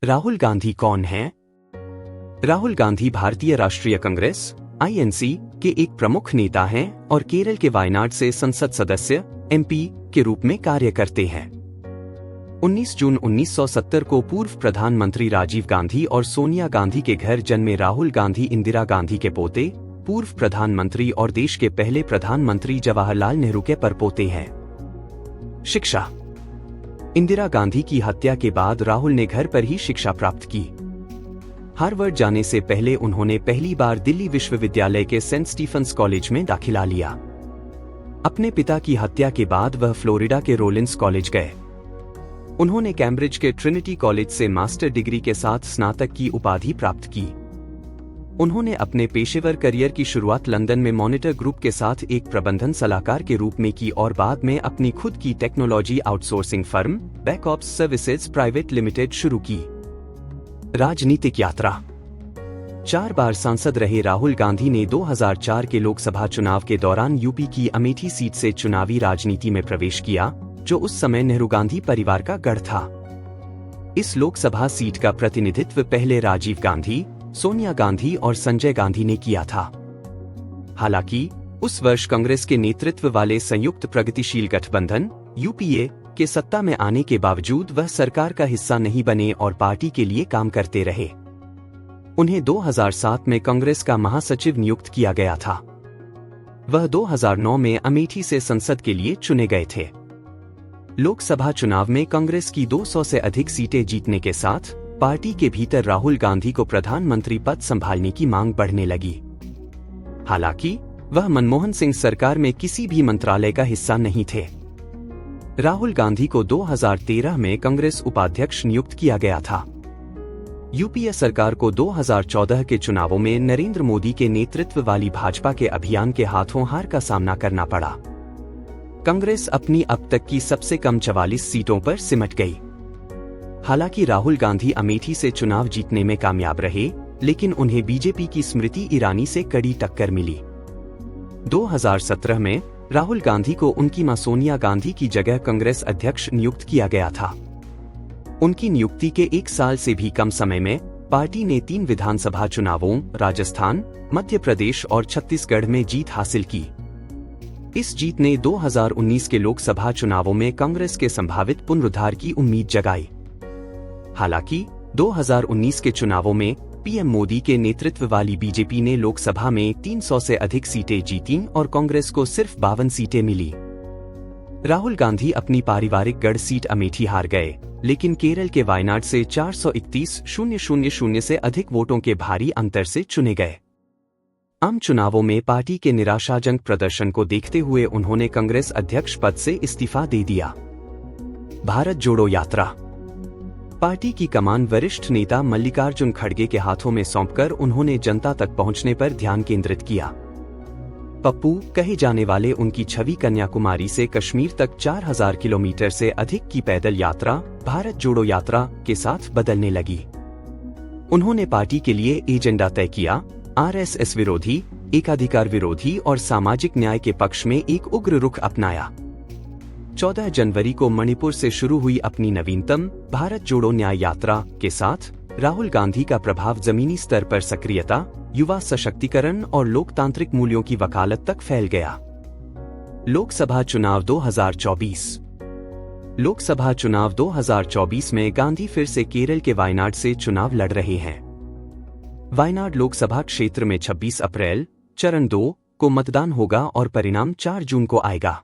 राहुल गांधी कौन हैं? राहुल गांधी भारतीय राष्ट्रीय कांग्रेस (आईएनसी) के एक प्रमुख नेता हैं और केरल के वायनाड से संसद सदस्य (एमपी) के रूप में कार्य करते हैं। 19 जून 1970 को पूर्व प्रधानमंत्री राजीव गांधी और सोनिया गांधी के घर जन्मे राहुल गांधी इंदिरा गांधी के पोते, पूर्व प्रधानमंत्री और देश के पहले प्रधानमंत्री जवाहरलाल नेहरू के परपोते हैं। शिक्षा। इंदिरा गांधी की हत्या के बाद राहुल ने घर पर ही शिक्षा प्राप्त की। हार्वर्ड जाने से पहले उन्होंने पहली बार दिल्ली विश्वविद्यालय के सेंट स्टीफेंस कॉलेज में दाखिला लिया। अपने पिता की हत्या के बाद वह फ्लोरिडा के रोलिंस कॉलेज गए। उन्होंने कैम्ब्रिज के ट्रिनिटी कॉलेज से मास्टर डिग्री के साथ स्नातक की उपाधि प्राप्त की। उन्होंने अपने पेशेवर करियर की शुरुआत लंदन में मॉनिटर ग्रुप के साथ एक प्रबंधन सलाहकार के रूप में की और बाद में अपनी खुद की technology outsourcing firm बैकऑप्स services private limited शुरू की। राजनीतिक यात्रा। 4 बार सांसद रहे राहुल गांधी ने 2004 के लोकसभा चुनाव के दौरान यूपी की अमेठी सीट से चुनावी राजनीति में प्रवेश किया, जो उस समय नेहरू गांधी परिवार का गढ़ था। इस लोकसभा सीट का प्रतिनिधित्व पहले राजीव गांधी, सोनिया गांधी और संजय गांधी ने किया था। हालांकि उस वर्ष कांग्रेस के नेतृत्व वाले संयुक्त प्रगतिशील गठबंधन (यूपीए) के सत्ता में आने के बावजूद वह सरकार का हिस्सा नहीं बने और पार्टी के लिए काम करते रहे। उन्हें 2007 में कांग्रेस का महासचिव नियुक्त किया गया था। वह 2009 में अमेठी से संसद के लिए चुने गए थे। लोकसभा चुनाव में कांग्रेस की 200 से अधिक सीटें जीतने के साथ पार्टी के भीतर राहुल गांधी को प्रधानमंत्री पद संभालने की मांग बढ़ने लगी। हालांकि वह मनमोहन सिंह सरकार में किसी भी मंत्रालय का हिस्सा नहीं थे। राहुल गांधी को 2013 में कांग्रेस उपाध्यक्ष नियुक्त किया गया था। यूपीए सरकार को 2014 के चुनावों में नरेंद्र मोदी के नेतृत्व वाली भाजपा के अभियान के हाथों हार का सामना करना पड़ा। कांग्रेस अपनी अब तक की सबसे कम 44 सीटों पर सिमट गई। हालांकि राहुल गांधी अमेठी से चुनाव जीतने में कामयाब रहे, लेकिन उन्हें बीजेपी की स्मृति ईरानी से कड़ी टक्कर मिली। 2017 में राहुल गांधी को उनकी मां सोनिया गांधी की जगह कांग्रेस अध्यक्ष नियुक्त किया गया था। उनकी नियुक्ति के 1 साल से भी कम समय में पार्टी ने 3 विधानसभा चुनावों राजस्थान, मध्य प्रदेश और छत्तीसगढ़ में जीत हासिल की। इस जीत ने 2019 के लोकसभा चुनावों में कांग्रेस के संभावित पुनरुद्धार की उम्मीद जगाई। हालांकि 2019 के चुनावों में पीएम मोदी के नेतृत्व वाली बीजेपी ने लोकसभा में 300 से अधिक सीटें जीतीं और कांग्रेस को सिर्फ 52 सीटें मिली। राहुल गांधी अपनी पारिवारिक गढ़ सीट अमेठी हार गए, लेकिन केरल के वायनाड से 431,000 से अधिक वोटों के भारी अंतर से चुने गए। आम चुनावों में पार्टी के निराशाजनक प्रदर्शन को देखते हुए उन्होंने कांग्रेस अध्यक्ष पद से इस्तीफा दे दिया। भारत जोड़ो यात्रा। पार्टी की कमान वरिष्ठ नेता मल्लिकार्जुन खड़गे के हाथों में सौंपकर उन्होंने जनता तक पहुंचने पर ध्यान केंद्रित किया। पप्पू कहे जाने वाले उनकी छवि कन्याकुमारी से कश्मीर तक 4000 किलोमीटर से अधिक की पैदल यात्रा भारत जोड़ो यात्रा के साथ बदलने लगी। उन्होंने पार्टी के लिए एजेंडा तय किया, आरएसएस विरोधी, एकाधिकार विरोधी और सामाजिक न्याय के पक्ष में एक उग्र रुख अपनाया। 14 जनवरी को मणिपुर से शुरू हुई अपनी नवीनतम भारत जोड़ो न्याय यात्रा के साथ राहुल गांधी का प्रभाव जमीनी स्तर पर सक्रियता, युवा सशक्तिकरण और लोकतांत्रिक मूल्यों की वकालत तक फैल गया। लोकसभा चुनाव 2024। लोकसभा चुनाव 2024 में गांधी फिर से केरल के वायनाड से चुनाव लड़ रहे हैं। वायनाड लोकसभा क्षेत्र में 26 अप्रैल चरण 2 को मतदान होगा और परिणाम 4 जून को आएगा।